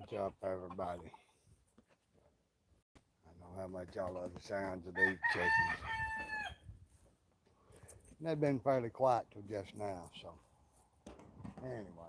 What's up, everybody? I know how much y'all love the sounds of these chickens. And they've been fairly quiet till just now, so anyway.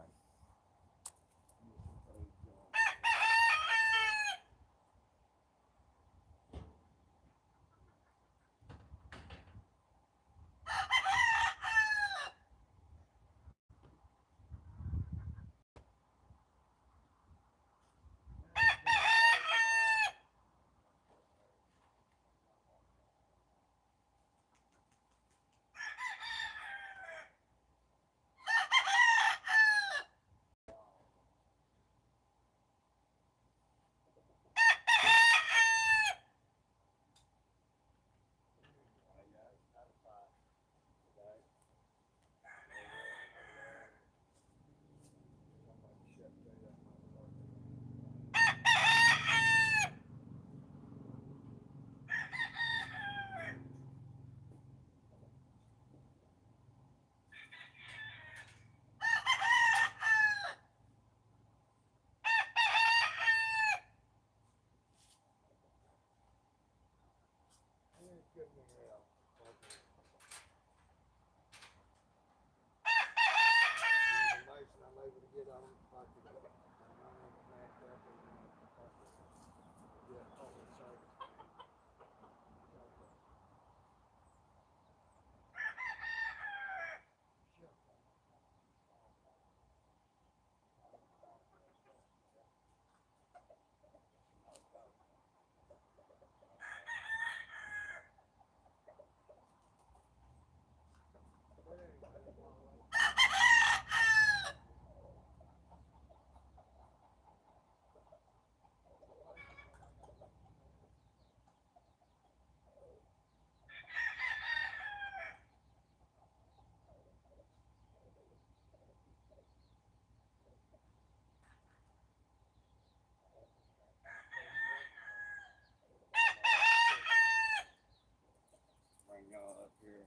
Bring y'all up here.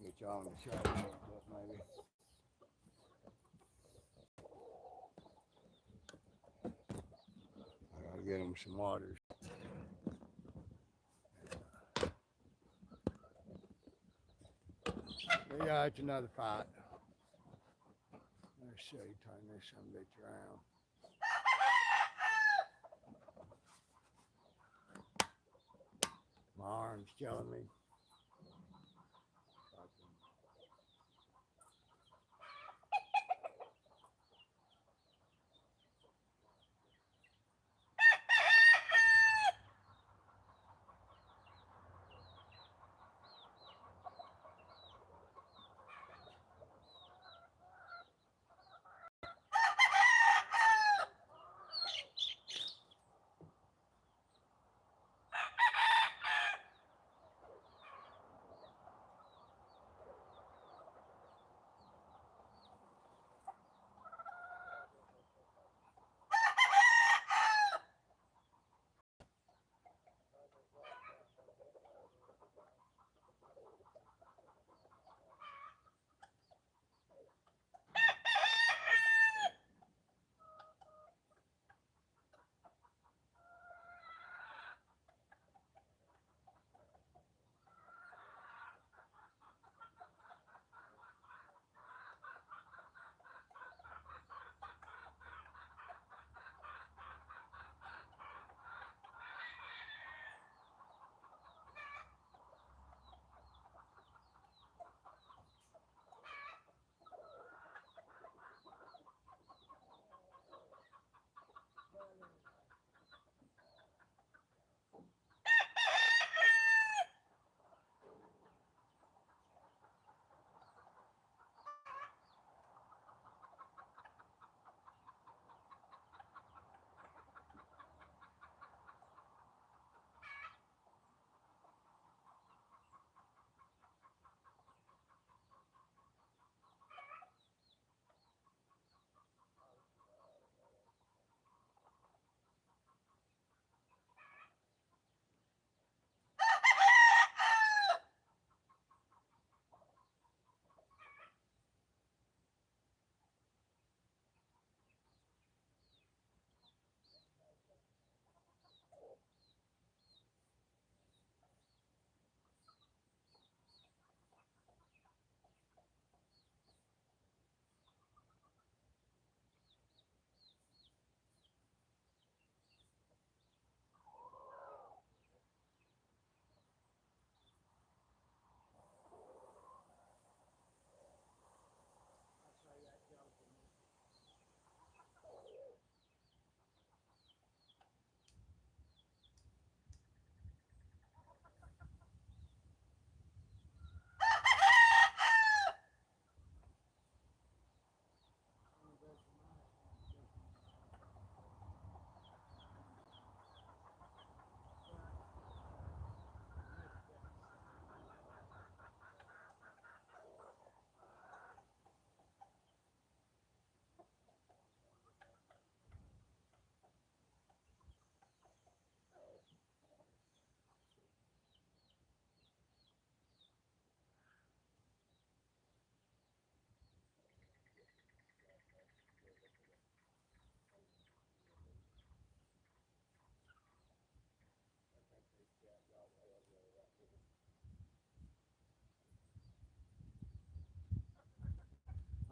Get y'all in the shot a little bit, maybe. I gotta get them some waters. But yeah, it's another fight. Let's see, turn this some bitch around. My arm's killing me.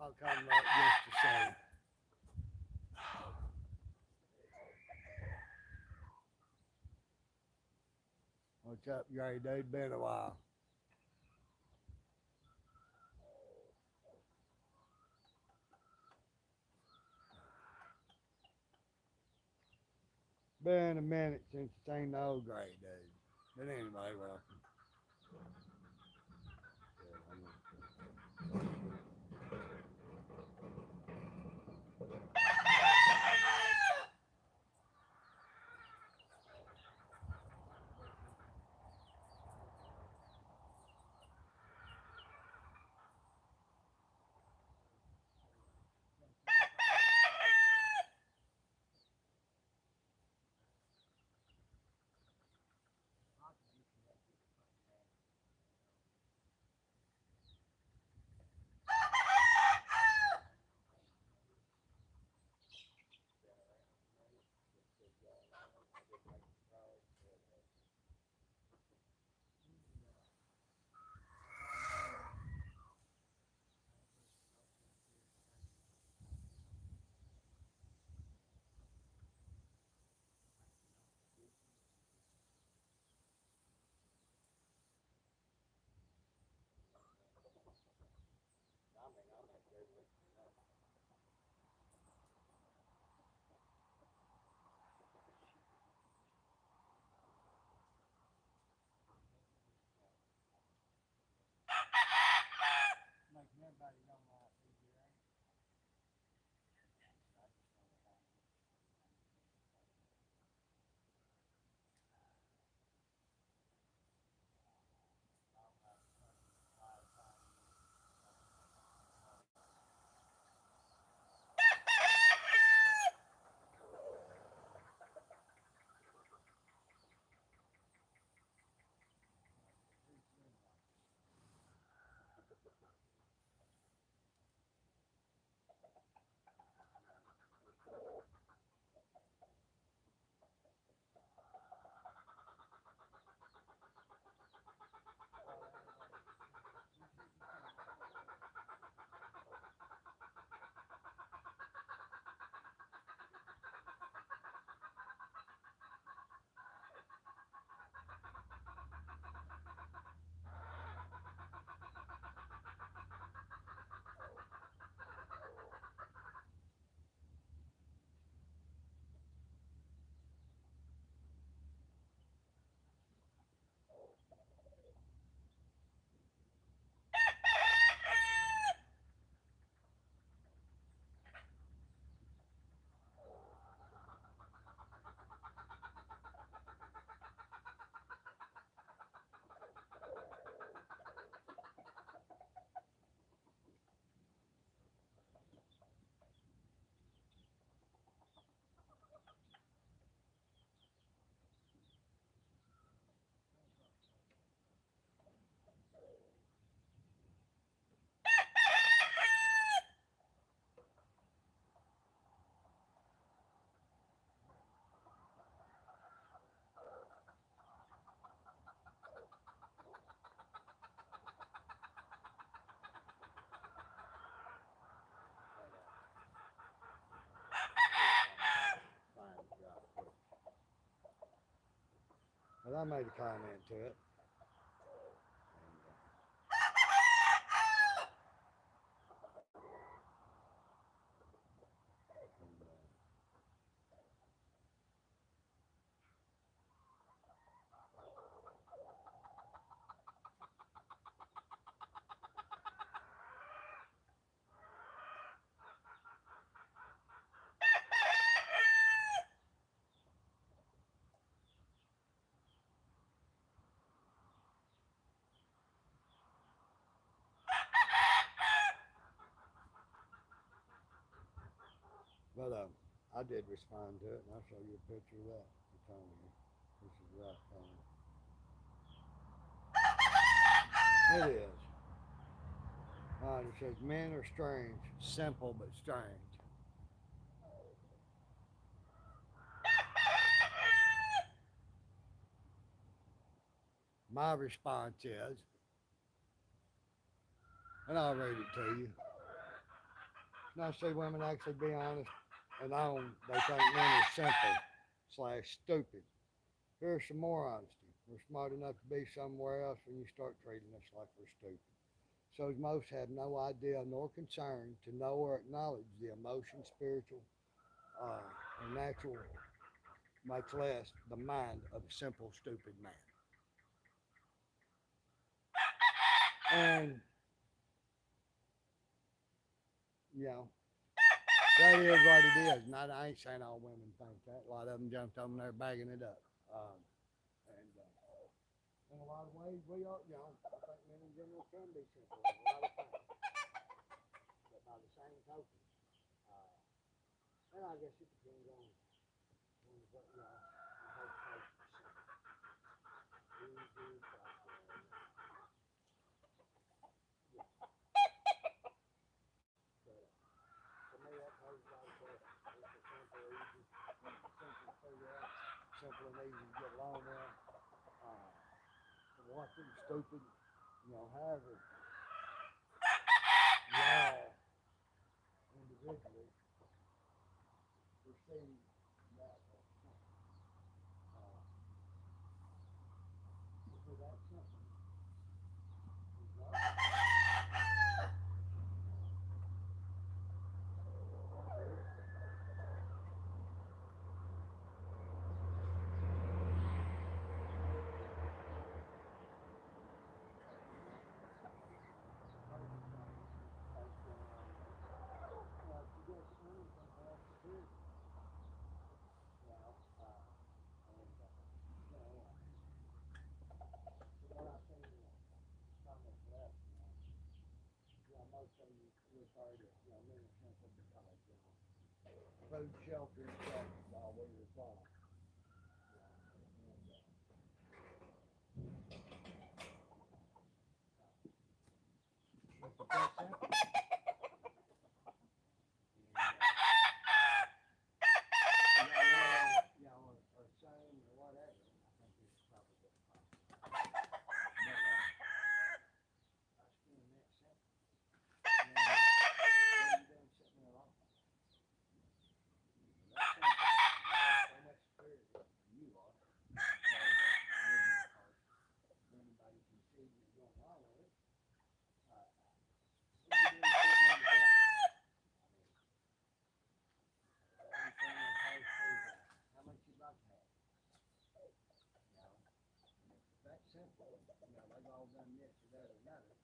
I'll come up just to say, what's up, Gray dude? Been a while. Been a minute since seen the old Gray dude. But anyway, welcome. Making everybody know my figure, ain't Well, I made a comment to it. But I did respond to it, and I'll show you a picture of that. The Tony. This is right Tony. It is. It says men are strange, simple but strange. My response is, and I'll read it to you. Now, see, women actually be honest and own they think men are simple slash stupid. Here's some more honesty. We're smart enough to be somewhere else when you start treating us like we're stupid. So most have no idea nor concern to know or acknowledge the emotion, spiritual, uh, or natural, much less the mind of a simple, stupid man. And, you know, that is what it is. Not, I ain't saying all women think that. A lot of them jumped on there bagging it up. And in a lot of ways, we are, I think men in general can be simple in a lot of things. But by the same token, uh, and I guess it depends on what, how close to simple. Easy, yeah. But to me, that poses a lot of questions. It's a simple, easy, simple to figure out, simple and easy to get along with. Uh, One thing stupid, however, y'all individually perceive that as something. Uh, because that's something is not. To get anything else period, you know, uh, and, from what I've seen in the comments left, most of them refer to, men are simple because, food, shelter, and sex is all we require. And, it's that simple. Or saying or whatever, I think this is probably what the problem. But that's being that simple. And what are you doing sitting there alone? That's simple. So much superior than you are. So anybody can see you're going wrong with it. What are you doing sitting on the couch? Anything opposed to how much you'd like to have. You know, that's simple. They've all done this or that or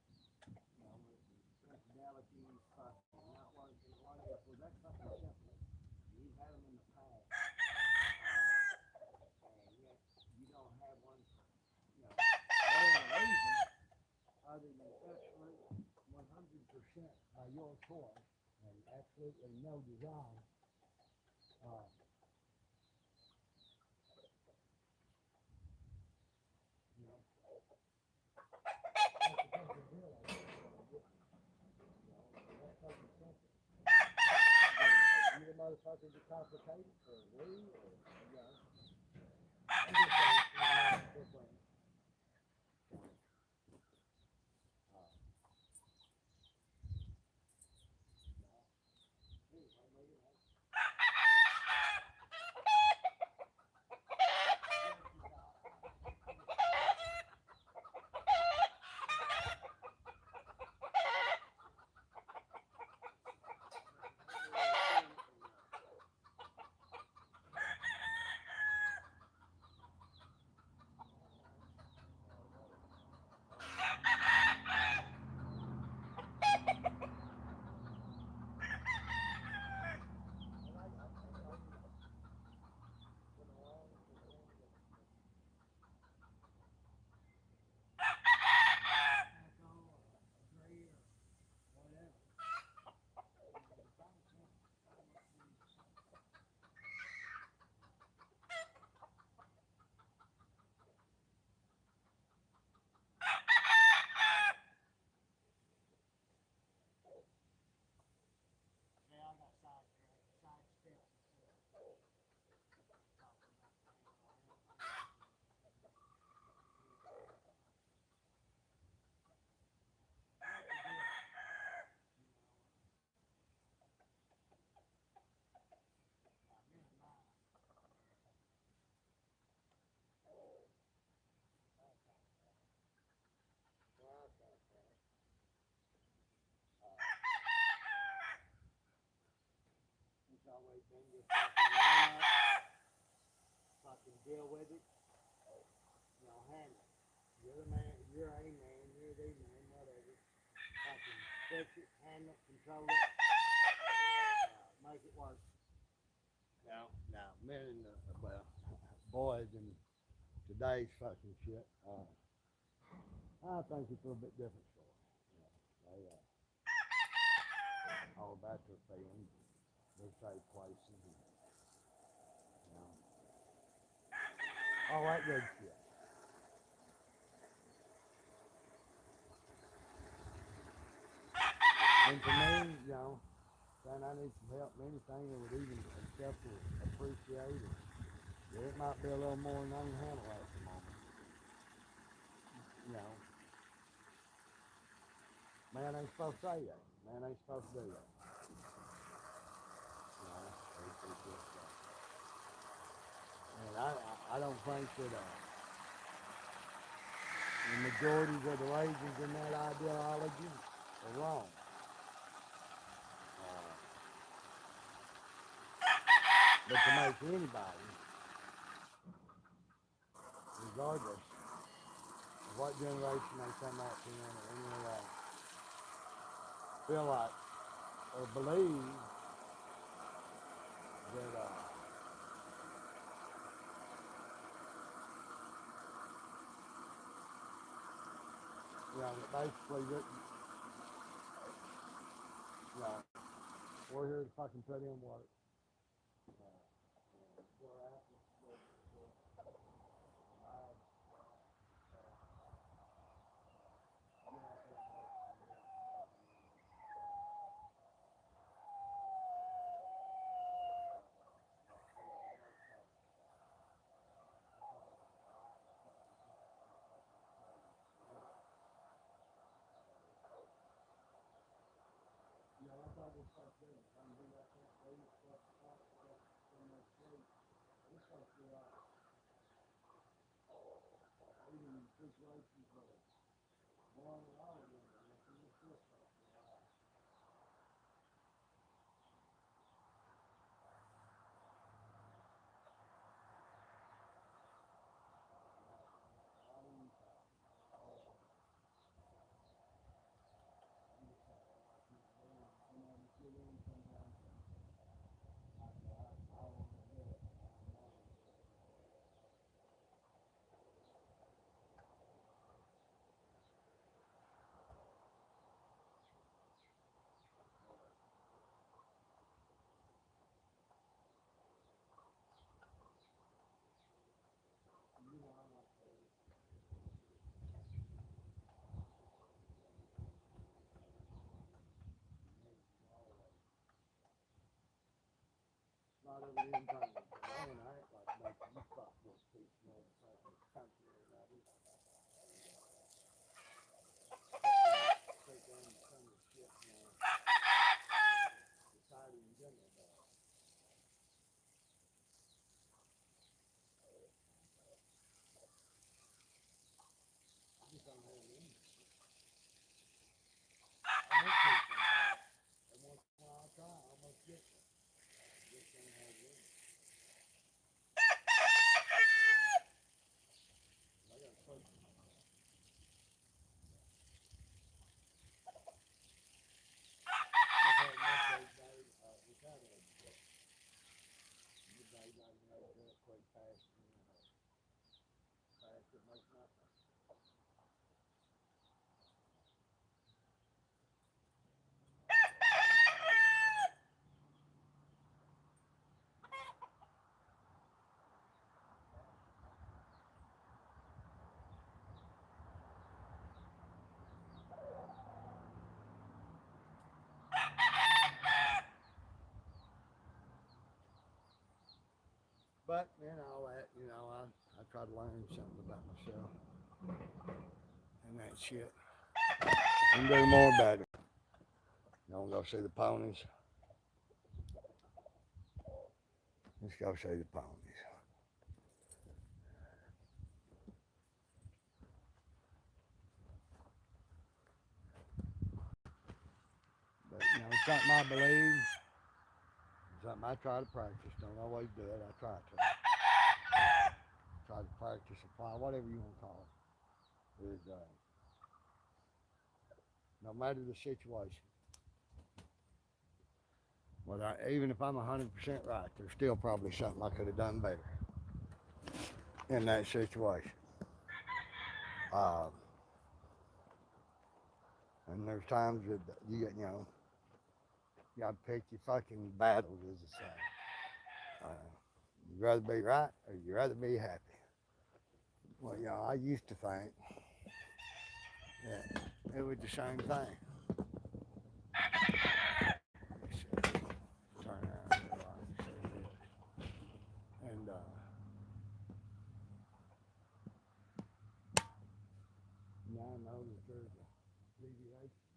another. Infidelity, fucking, not working, whatever. Well, that's something simple. You've had them in the past, and yet you don't have one, whatever reason, other than absolute 100% by your choice and absolutely no design. Uh, you know, that's because they realize that's something simple. You the motherfuckers are complicated, or we, or, I'm just saying, different. fix it, handle it, control it, make it work. Now, men and well, boys in today's fucking shit, I think it's a little bit different story. They all about their feelings, their safe places, and all that good shit. And for me, saying I need some help in anything that would even accept or appreciate it, yeah, it might be a little more than I can handle at the moment. You know, man ain't supposed to say that. Man ain't supposed to do that. It's just, and I don't think that the majority of the Asians in that ideology are wrong. Uh, but to make anybody, regardless of what generation they come up in or any of that, feel like or believe that that basically that we're here to fucking put in work. We're at that's all we're supposed to do. I'm do that thing, stuff, in their sleep. We're supposed to even in situations where one or all of them are looking, we're still supposed to not over the environment. Man, I ain't like making you fuck this piece of motherfucking country or nothing. Take on some of the shit in society in general. I just don't have it in me. I don't take something. And once in a while I try, I almost get one. Just don't have it in me. I got a person. I've had most days, we've had a midday guys and I do it quick fast and fast it makes nothing. But all that, I try to learn something about myself and that shit. And do more better. Don't go see the ponies. Let's go see the ponies. But something I believe, something I try to practice. Don't always do it. I try to. Try to practice, apply, whatever you want to call it. Is no matter the situation. But even if I'm 100% right, there's still probably something I could have done better in that situation. Uh, and there's times that you got to pick your fucking battles, as I say. You'd rather be right or you'd rather be happy. Well, I used to think that it was the same thing. Turn around, and now I know that there's a deviation.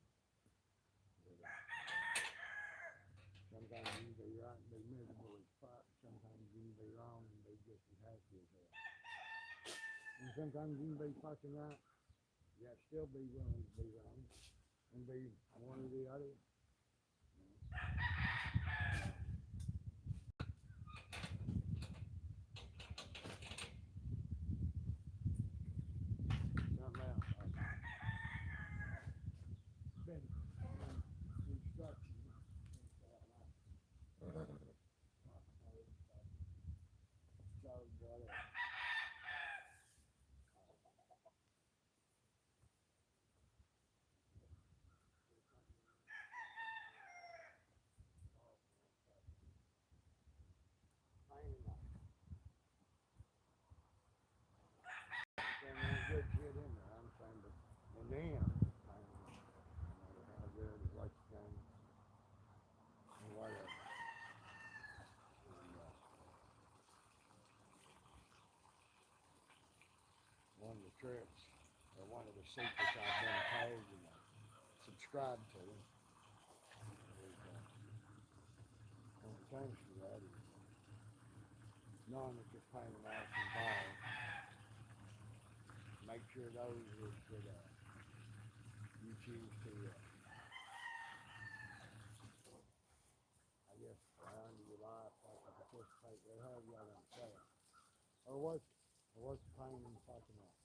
Sometimes you can be right and be miserable as fuck. Sometimes you can be wrong and be just as happy as hell. And sometimes you can be fucking right, yet still be willing to be wrong and be one or the other. Something else. I've been instruction. So, brother. Good shit in there. I'm saying, but in the end, no matter how good or what you can, or whatever. And, one of the tricks, or one of the secrets I've been told and subscribed to, is when it comes to that, is knowing that you're paying an ass involved. Make sure those that you choose to, I guess, around your life, like to participate, or however you want to say it. Or what's the pain in the fucking ass?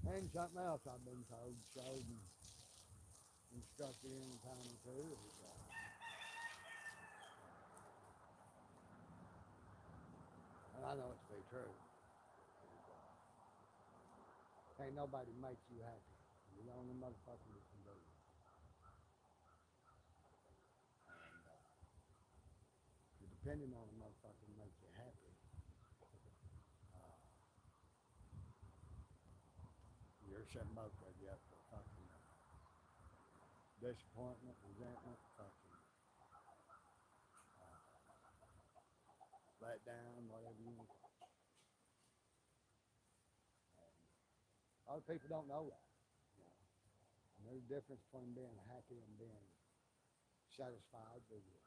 And something else I've been told, showed and instructed in the time or two is, and I know it to be true, ain't nobody makes you happy. You're the only motherfucker that can do it. And you're depending on a motherfucker to make you happy. Uh, you're setting both of you up for fucking disappointment, resentment, fucking let down, whatever you want. A lot of people don't know that. And there's a difference between being happy and being satisfied with you.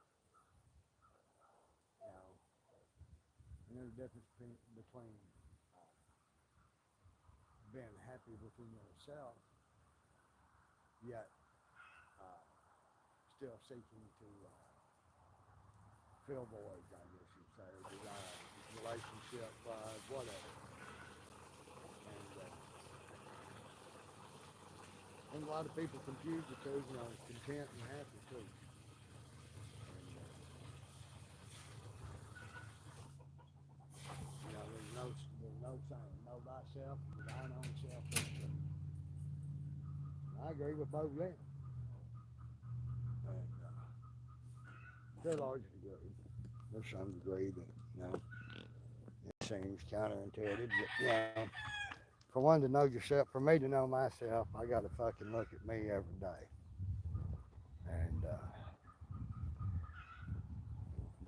And there's a difference between being happy within yourself, yet still seeking to fill voids, I guess you'd say, or desires, relationship, whatever. And a lot of people confuse the two, content and happy too. And, there's no saying, know thyself, and thine own self. I agree with both of them. And to a large degree, there's some degree that, it seems counterintuitive, but, for one to know yourself, for me to know myself, I got to fucking look at me every day. And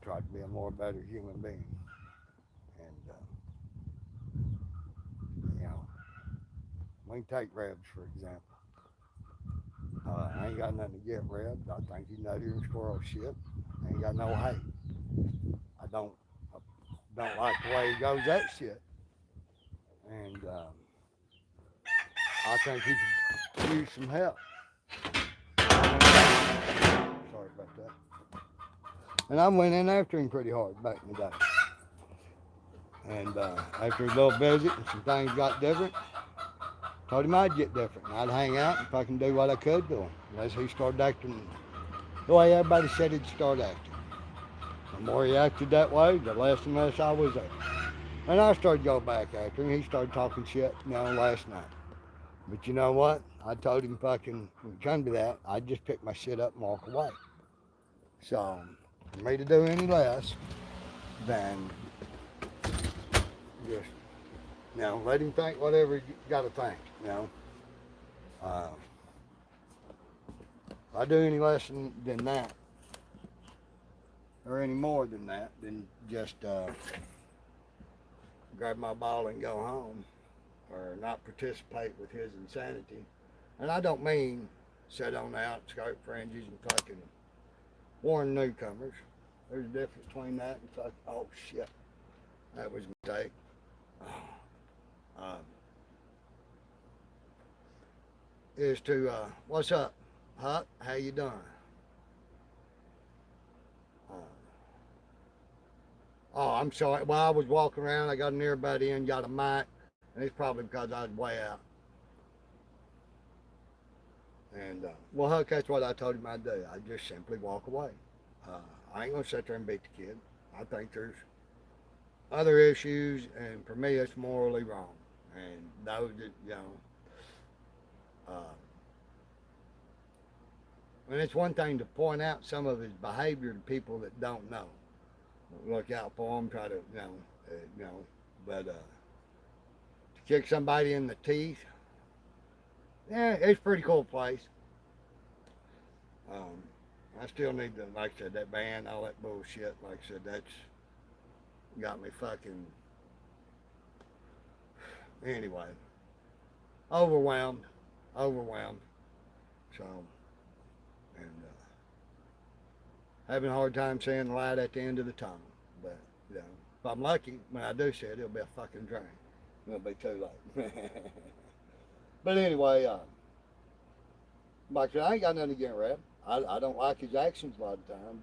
try to be a more better human being. And, we can take Rebs, for example. I ain't got nothing to get Rebs. I think he's nuttier than squirrel shit. I ain't got no hate. I don't don't like the way he goes that shit. And I think he could use some help. Sorry about that. And I went in after him pretty hard back in the day. And after a little visit and some things got different, told him I'd get different. And I'd hang out and fucking do what I could to him. Unless he started acting the way everybody said he'd start acting. The more he acted that way, the less and less I was there. And I started going back after him. He started talking shit, last night. But you know what? I told him fucking, when it come to that, I'd just pick my shit up and walk away. So, for me to do any less than just, let him think whatever he got to think, If I do any less than that, or any more than that, then just grab my ball and go home, or not participate with his insanity. And I don't mean sit on the outskirt fringes and fucking warn newcomers. There's a difference between that and fucking, oh shit, that was a mistake. Is to, what's up, Huck? How you doing? Oh, I'm sorry. Well, I was walking around. I got an earbud in, got a mic, and it's probably because I was way out. And, well, Huck, that's what I told him I'd do. I'd just simply walk away. I ain't going to sit there and beat the kid. I think there's other issues, and for me, it's morally wrong. And those that, and it's one thing to point out some of his behavior to people that don't know. Look out for him, try to, but to kick somebody in the teeth, yeah, it's a pretty cool place. I still need to, like I said, that band, all that bullshit, like I said, that's got me fucking, anyway, overwhelmed, so, and having a hard time seeing the light at the end of the tunnel. But, if I'm lucky, when I do see it, it'll be a fucking drain. It'll be too late. But anyway, like I said, I ain't got nothing against Rap. I don't like his actions a lot of the time,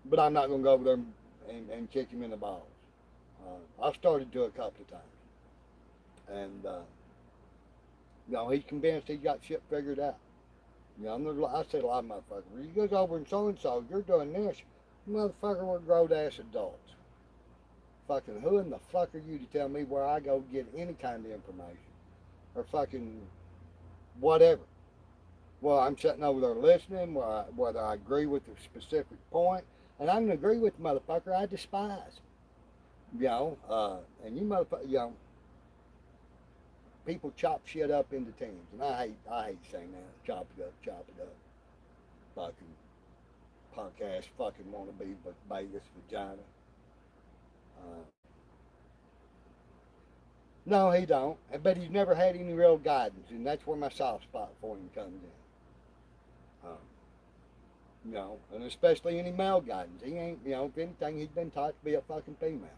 but I'm not going to go over there and kick him in the balls. I've started to a couple of times. And, he's convinced he's got shit figured out. I said a lot of motherfuckers, you go over and so-and-so, you're doing this. Motherfucker, we're grown-ass adults. Fucking who in the fuck are you to tell me where I go get any kind of information? Or fucking whatever. Well, I'm sitting over there listening, whether I agree with a specific point, and I can agree with the motherfucker I despise. And you motherfucker, people chop shit up into teams, and I hate saying that. Chop it up. Fucking punk ass fucking wannabe Vegas vagina. No, he don't. But he's never had any real guidance, and that's where my soft spot for him comes in. And especially any male guidance. He ain't, if anything, he's been taught to be a fucking female.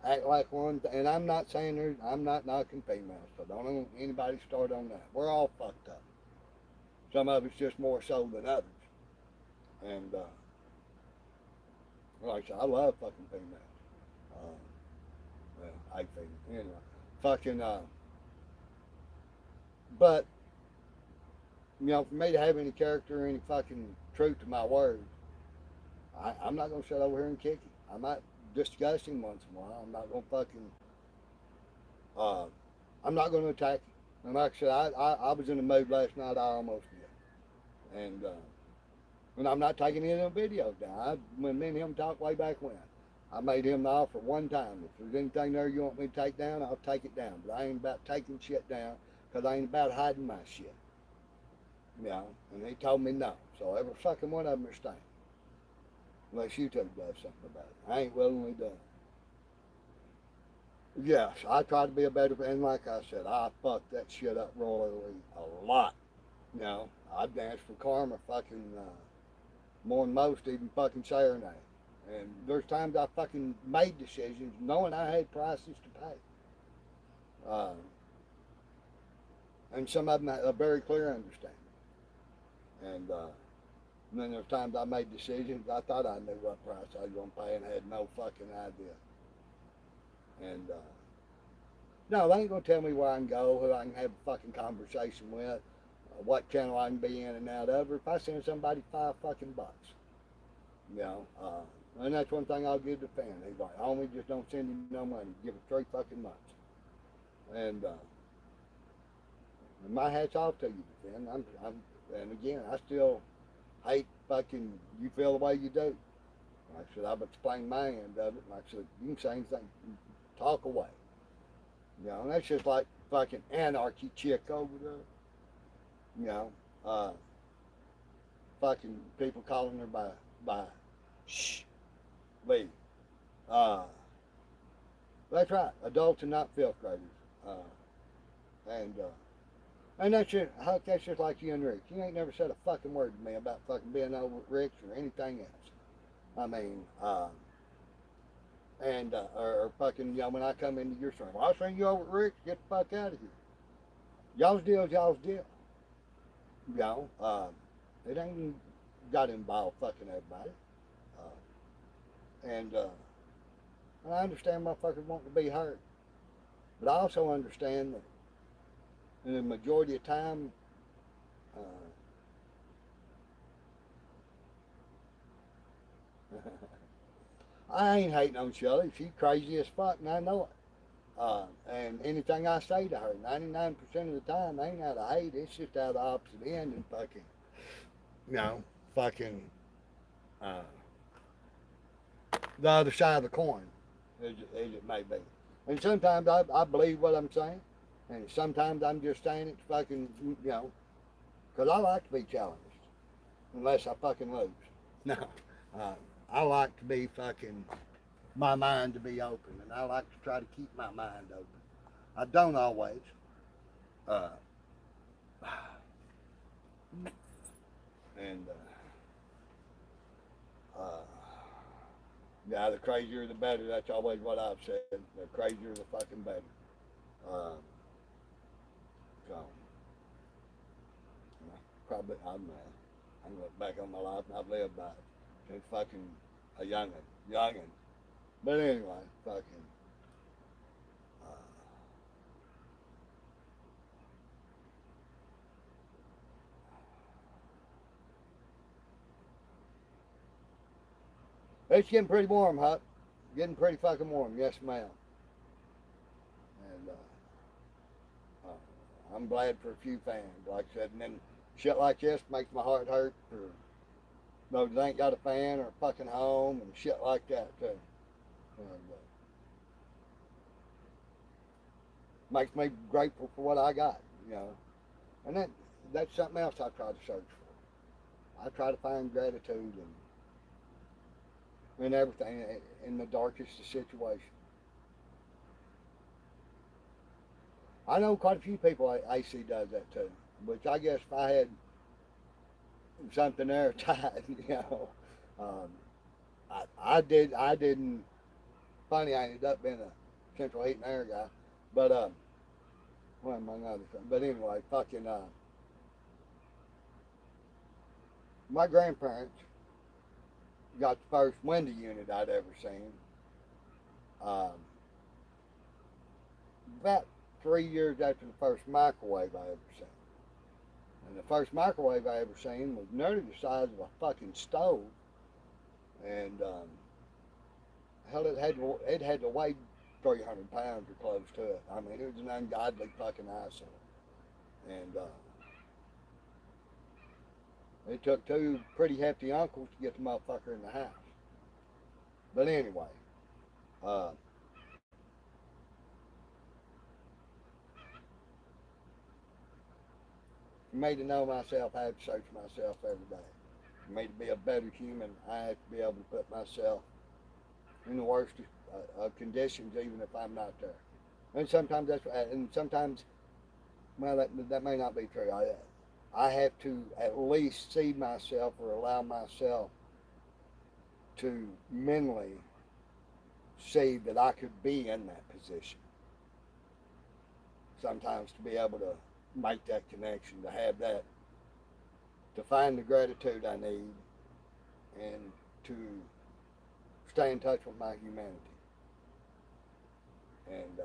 Act like one, and I'm not saying I'm not knocking females, so don't let anybody start on that. We're all fucked up. Some of it's just more so than others. And, like I said, I love fucking females. Well, I think, anyway. Fucking, but, for me to have any character or any fucking truth to my words, I'm not going to sit over here and kick him. I might discuss him once in a while. I'm not going to fucking, I'm not going to attack him. And like I said, I was in the mood last night, I almost did. And I'm not taking any of them videos down. When me and him talked way back when, I made him the offer one time. If there's anything there you want me to take down, I'll take it down. But I ain't about taking shit down, because I ain't about hiding my shit. And he told me no. So every fucking one of them are staying. Unless you two does something about it. I ain't willingly done it. Yes, I try to be a better, and like I said, I fucked that shit up royally a lot. I've danced for karma fucking more than most, even fucking serenade. And there's times I fucking made decisions knowing I had prices to pay. Uh, and some of them had a very clear understanding. And then there's times I made decisions I thought I knew what price I was going to pay and had no fucking idea. And no, they ain't going to tell me where I can go, who I can have a fucking conversation with, what channel I can be in and out of, or if I send somebody $5 fucking bucks. You know, and that's one thing I'll give the fan. He's like, homie, just don't send him no money. Give it 3 fucking months. And my hat's off to you, Ben. And again, I still hate fucking you feel the way you do. Like I said, I've explained my end of it. Like I said, you can say anything, talk away. You know, and that's just like fucking anarchy chick over there. You know, fucking people calling her by shh, leave. That's right, adults and not fifth graders. And that's just, Huck, that's just like you and Rick. You ain't never said a fucking word to me about fucking being over at Rick's or anything else. I mean, or fucking, you know, when I come into your store, well, I'll send you over at Rick's, get the fuck out of here. Y'all's deal's y'all's deal. You know, it ain't got to involve fucking everybody. And I understand motherfuckers want to be heard. But I also understand that in the majority of time, I ain't hating on Shelly. She's crazy as fuck, and I know it. And anything I say to her, 99% of the time, ain't out of hate. It's just out of the opposite end and fucking, you know, fucking the other side of the coin, as it may be. And sometimes I believe what I'm saying, and sometimes I'm just saying it to fucking, you know, because I like to be challenged, unless I fucking lose. No, I like to be fucking, my mind to be open, and I like to try to keep my mind open. I don't always. Uh, and yeah, the crazier the better. That's always what I've said. The crazier the fucking better. So, probably I'm look back on my life and I've lived by it since fucking a youngin. But anyway, fucking. It's getting pretty warm, Huck. Getting pretty fucking warm, yes, ma'am. And I'm glad for a few fans, like I said. And then shit like this makes my heart hurt for those that ain't got a fan or a fucking home and shit like that too. And makes me grateful for what I got, you know. And that's something else I try to search for. I try to find gratitude in everything, in the darkest of situations. I know quite a few people AC does that too, which I guess if I had something there tied, you know, I didn't, funny, I ended up being a central heat and air guy, but, one among other things, but anyway, fucking, my grandparents got the first window unit I'd ever seen, about 3 years after the first microwave I ever seen. And the first microwave I ever seen was nearly the size of a fucking stove. And hell, it had to weigh 300 pounds or close to it. I mean, it was an ungodly fucking eyesore. And it took 2 pretty hefty uncles to get the motherfucker in the house. But anyway, for me to know myself, I have to search myself every day. For me to be a better human, I have to be able to put myself in the worst of conditions, even if I'm not there. And sometimes well, that may not be true. I have to at least see myself or allow myself to mentally see that I could be in that position. Sometimes to be able to make that connection, to have that, to find the gratitude I need, and to stay in touch with my humanity. And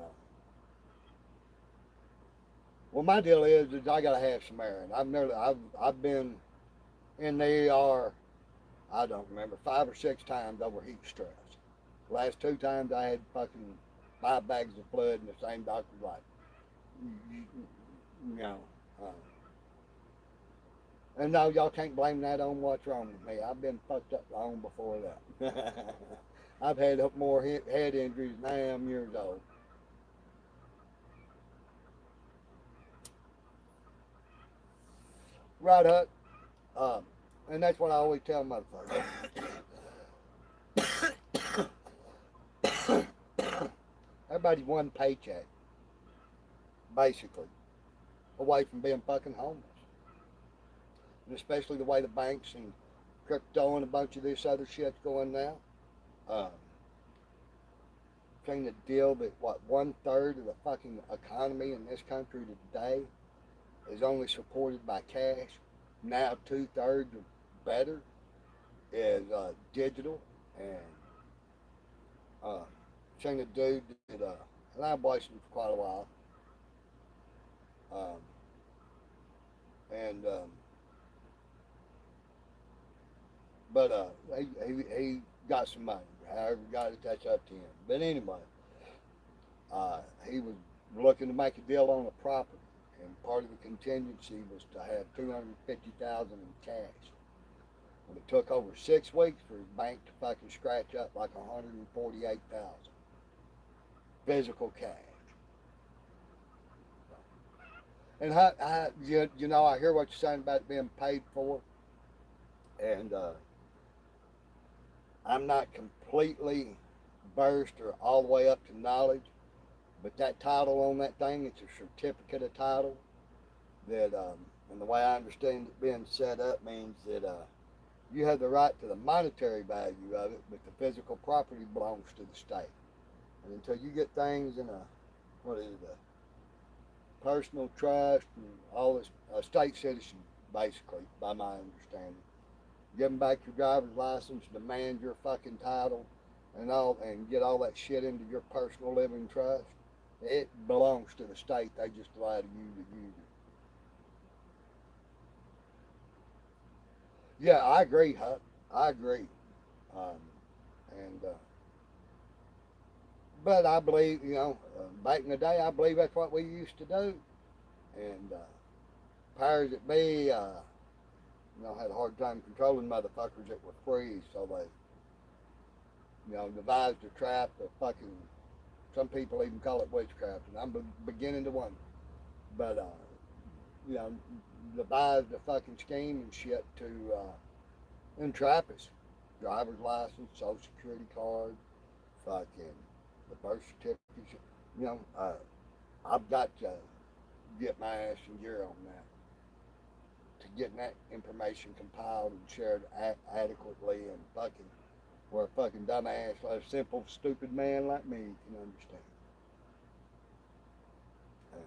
well, my deal is I gotta have some air, and I've been in the ER. I don't remember 5 or 6 times over heat stress. The last 2 times I had fucking 5 bags of fluid, and the same doctor's like, you know. Uh, and no, y'all can't blame that on what's wrong with me. I've been fucked up long before that. I've had more head injuries than I am years old. Right, Huck? Um, and that's what I always tell motherfuckers. Everybody's one paycheck, basically, away from being fucking homeless. And especially the way the banks and crypto and a bunch of this other shit's going now. Um, Trying to deal that what 1/3 of the fucking economy in this country today is only supported by cash. Now 2/3 or better is digital, and uh, seen a dude that and I've watched him for quite a while, um, and but he got some money. However, he got it, that's up to him. But anyway, he was looking to make a deal on a property, and part of the contingency was to have 250,000 in cash. Well, it took over 6 weeks for his bank to fucking scratch up like 148,000 physical cash. And you know, I hear what you're saying about being paid for, and I'm not completely versed or all the way up to knowledge, but that title on that thing, it's a certificate of title that, and the way I understand it being set up means that you have the right to the monetary value of it, but the physical property belongs to the state. And until you get things in what is it, a personal trust and all this, a state citizen, basically, by my understanding, give them back your driver's license, demand your fucking title, and get all that shit into your personal living trust. It belongs to the state. They just allow you to use it. Yeah, I agree, Huck. I agree. Um, and but I believe, back in the day, I believe that's what we used to do. And powers that be, had a hard time controlling motherfuckers that were free, so they, devised a trap of fucking. Some people even call it witchcraft, and I'm beginning to wonder. But you know, devised a fucking scheme and shit to entrap us. Driver's license, social security card, fucking the birth certificate. You know, I've got to get my ass in gear on that, to getting that information compiled and shared adequately, and fucking where a fucking dumbass, a simple stupid man like me can understand. And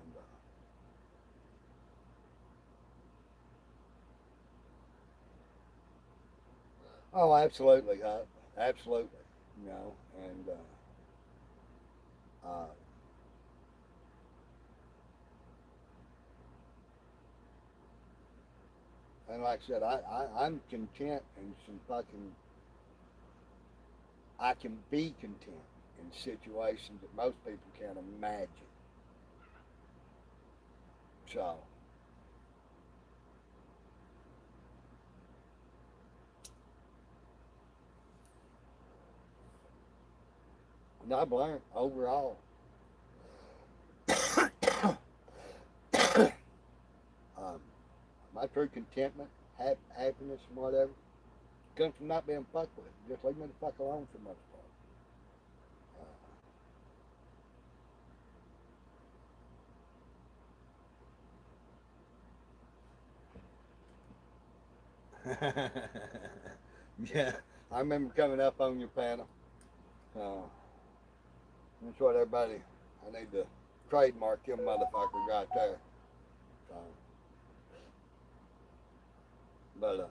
oh, absolutely, absolutely. You know, and uh, and like I said, I'm content in some fucking. I can be content in situations that most people can't imagine. So, and I've learned overall, um, my true contentment, happiness, and whatever, comes from not being fucked with. Just leave me the fuck alone for the most part. Yeah, I remember coming up on your panel. Uh, that's what everybody. I need to trademark them motherfuckers right there. Uh, but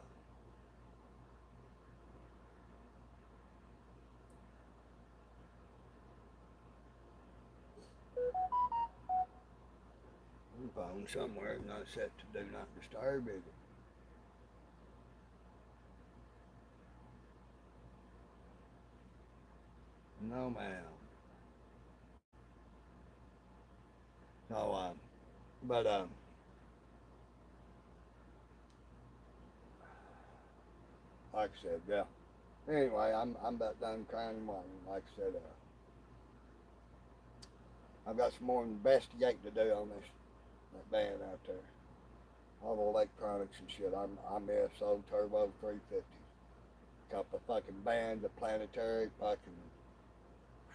phone somewhere not set to do not disturb, is it? No, ma'am. So, but like I said, yeah. Anyway, I'm about done crying and whining. Like I said, I've got some more investigating to do on this that band out there. All the electronics and shit. I'm SO Turbo 350. Couple of fucking bands, a planetary, fucking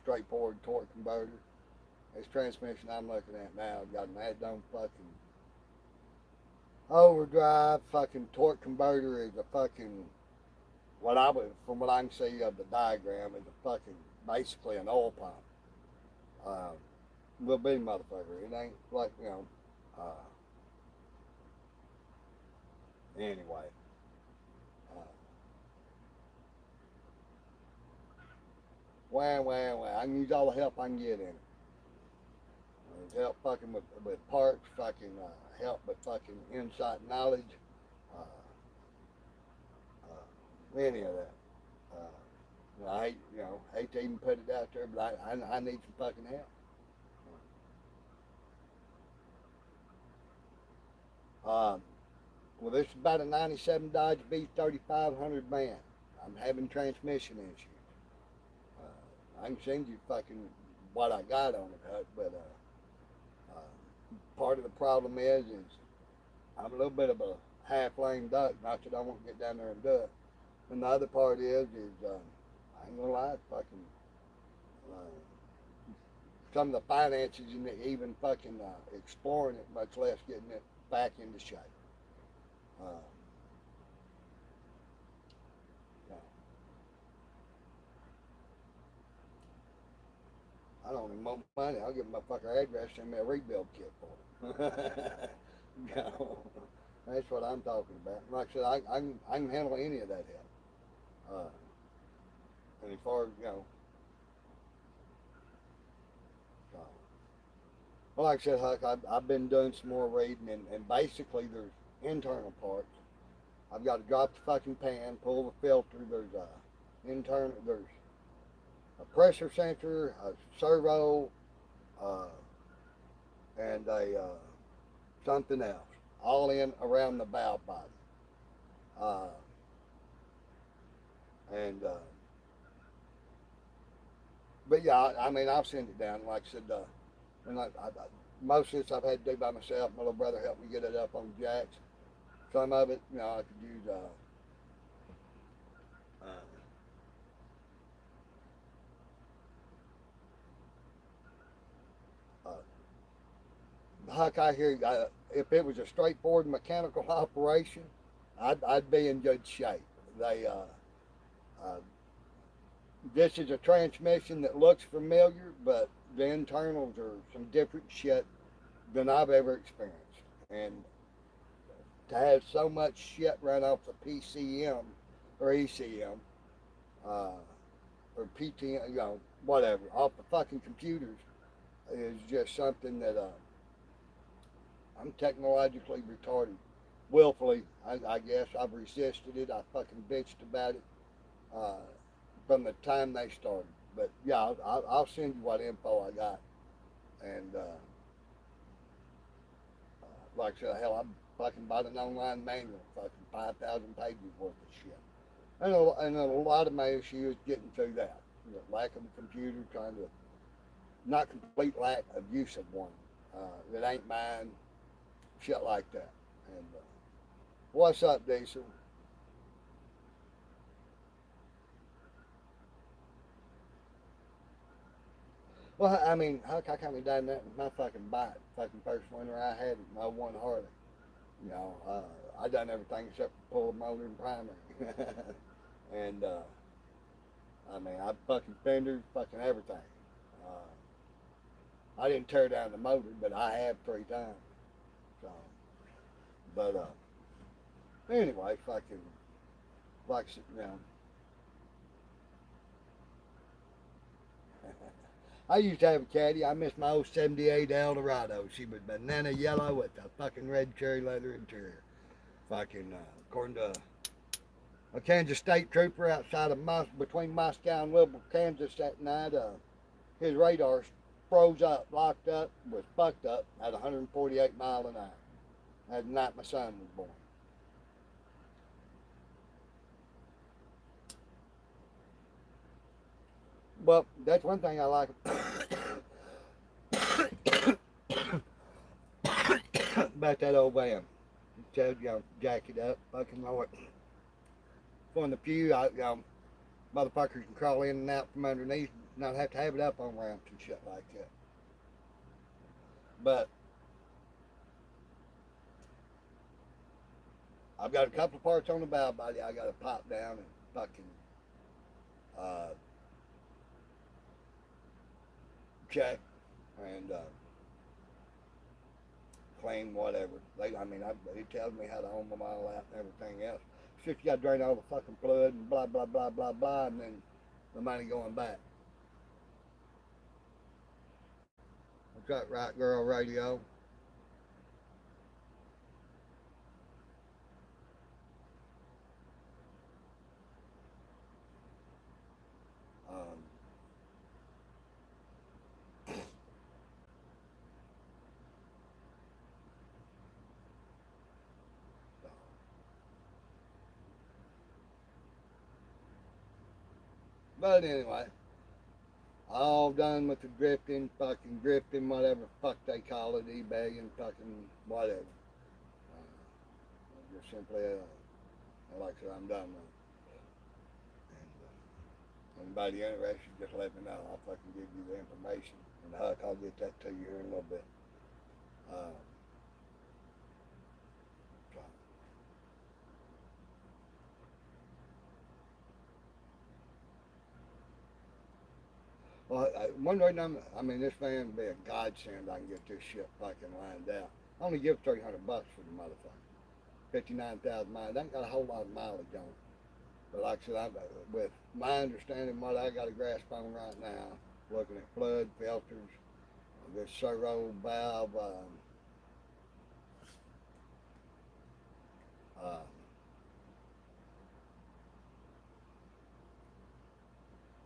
straightforward torque converter. This transmission I'm looking at now got an add-on fucking overdrive. Fucking torque converter is a fucking what I would, from what I can see of the diagram, is a fucking basically an oil pump. Uh, Will be motherfucker. It ain't like anyway. Uh, Wah. I can use all the help I can get in it. Help fucking with parts, fucking help with fucking insight knowledge, uh, any of that. I hate, hate to even put it out there, but I need some fucking help. Um, well, this is about a 97 Dodge B3500 man. I'm having transmission issues. I can send you fucking what I got on it, Huck, but part of the problem is I'm a little bit of a half lame duck. Not that I won't get down there and do it. And the other part is I ain't gonna lie, fucking uh, some of the finances and even fucking exploring it, much less getting it back into shape. Uh, yeah. I don't need more money. I'll give my fucker address, send me a rebuild kit for it. you know, that's what I'm talking about. Like I said, I can handle any of that help. And as far as, uh, well, like I said, Huck, I've been doing some more reading, and basically there's internal parts. I've got to drop the fucking pan, pull the filter. There's a pressure sensor, a servo, uh, and a something else, all in around the valve body. Uh, and but yeah, I mean, I'll send it down. Like I said, and most of this I've had to do by myself. My little brother helped me get it up on jacks. Some of it, I could use. Huck, I hear if it was a straightforward mechanical operation, I'd be in good shape. They uh, this is a transmission that looks familiar, but the internals are some different shit than I've ever experienced. And to have so much shit run off the PCM or ECM uh, or PTM, whatever, off the fucking computers is just something that I'm technologically retarded. Willfully, I guess. I've resisted it. I fucking bitched about it uh, from the time they started. But yeah, I'll send you what info I got. And like I said, hell, I fucking bought an online manual, fucking 5,000 pages worth of shit. And a lot of my issue is getting through that. Lack of a computer, trying to, not complete lack of use of one. That ain't mine, shit like that. And what's up, Diesel? Well, I mean, how I come down that with my fucking bike, fucking first winter I had it, my one Harley. You know, I done everything except for pull a motor and primary. and I mean, I fucking fenders, fucking everything. I didn't tear down the motor, but I have 3 times. So, but anyway, fucking like you know. I used to have a caddy. I miss my old '78 Eldorado. She was banana yellow with a fucking red cherry leather interior. Fucking according to a Kansas state trooper outside of between Moscow and Louisville, Kansas that night, his radar froze up, locked up, was fucked up at 148 miles an hour. That night my son was born. Well, that's one thing I like about that old van. Said, you know, jack it up, fucking Lord. Go in the pew, motherfuckers can crawl in and out from underneath, not have to have it up on ramps and shit like that. But I've got a couple of parts on the bow body I got to pop down and fucking uh, check and clean whatever. He tells me how to home them all out and everything else. It's just you got to drain all the fucking fluid and blah blah blah blah blah, and then the money going back. What's that, right, girl? Radio. Um, but anyway, all done with the drifting, fucking drifting, whatever fuck they call it, eBay and fucking whatever. Just simply, like I said, I'm done with it. And anybody interested, just let me know. I'll fucking give you the information. And Huck, I'll get that to you here in a little bit. Uh, so. Well, one right now, I mean, this van would be a godsend. I can get this shit fucking lined out. I only give $300 for the motherfucker. 59,000 miles. I ain't got a whole lot of mileage on it. But like I said, with my understanding, what I got a grasp on right now, looking at flood filters, this servo valve, uh,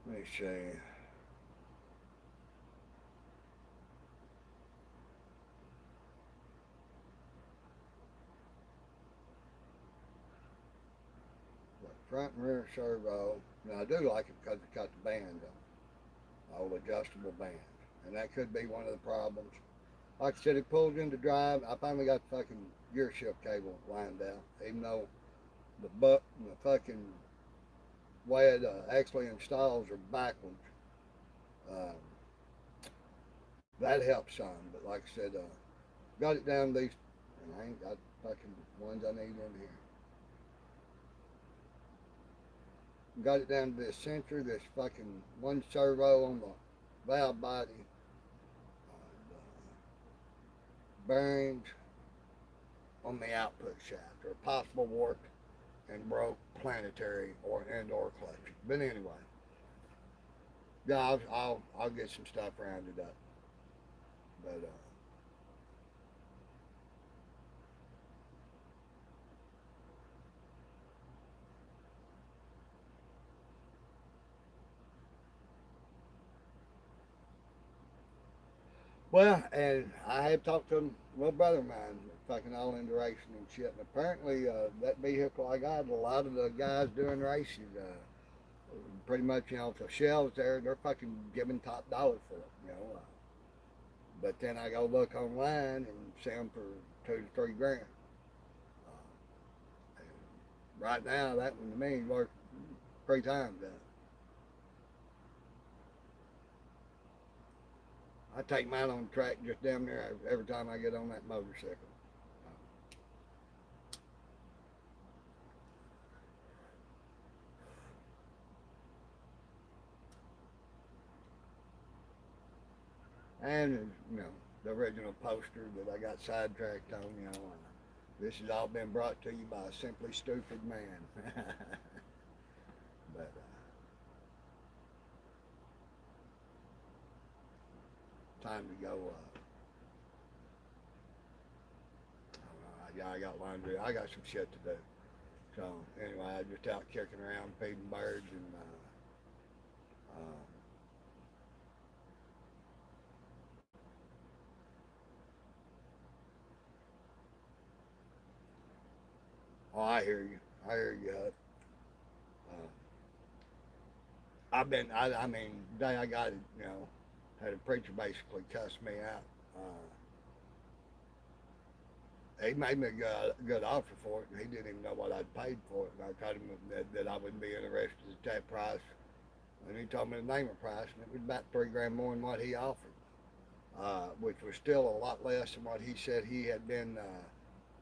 let me see. Front and rear servo. Now I do like it because it's got the band on, all adjustable bands, and that could be one of the problems. Like I said, it pulls into drive. I finally got the fucking gear shift cable lined out, even though the fucking way it actually installs are backwards. Um, that helps some, but like I said, got it down to these, and I ain't got fucking ones I need in here. Got it down to this sensor, this fucking one servo on the valve body, bearings on the output shaft, or possible warped and broke planetary or clutch. But anyway, yeah, I'll get some stuff rounded up. But well, and I have talked to a little brother of mine, fucking all into racing and shit. And apparently, that vehicle I got, a lot of the guys doing racing, pretty much, you know, if the shells there, they're fucking giving top dollar for it, you know. But then I go look online and see them for 2 to 3 grand. Right now, that one to me is worth 3 times that. I take mine on the track just damn near every time I get on that motorcycle. And, you know, the original poster that I got sidetracked on, you know, this has all been brought to you by a simply stupid man. But, time to go, I don't know, I got laundry, I got some shit to do. So, anyway, I just out kicking around, feeding birds, and, oh, I hear you, uh, I mean, the day I got it, you know, had a preacher basically cuss me out. He made me a good offer for it, and he didn't even know what I'd paid for it. And I told him that I wouldn't be interested at that price. And he told me the name of price, and it was about $3 grand more than what he offered, which was still a lot less than what he said he had been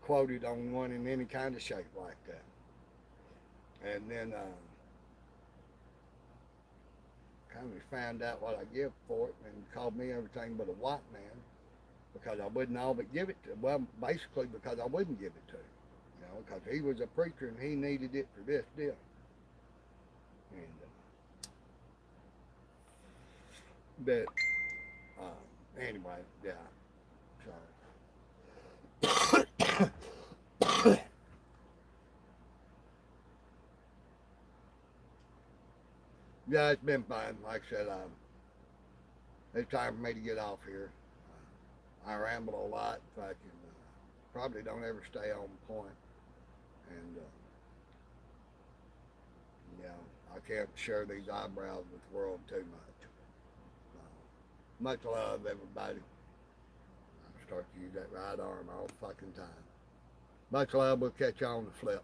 quoted on one in any kind of shape like that. And then kind of found out what I give for it, and called me everything but a white man because I wouldn't all but give it to him. Well, basically because I wouldn't give it to him, you know, because he was a preacher and he needed it for this deal. And but anyway, yeah. So yeah, it's been fun. Like I said, it's time for me to get off here. I ramble a lot. If I can, probably don't ever stay on point, and you know, I can't share these eyebrows with the world too much. Much love, everybody. I start to use that right arm all fucking time. Much love. We'll catch you on the flip.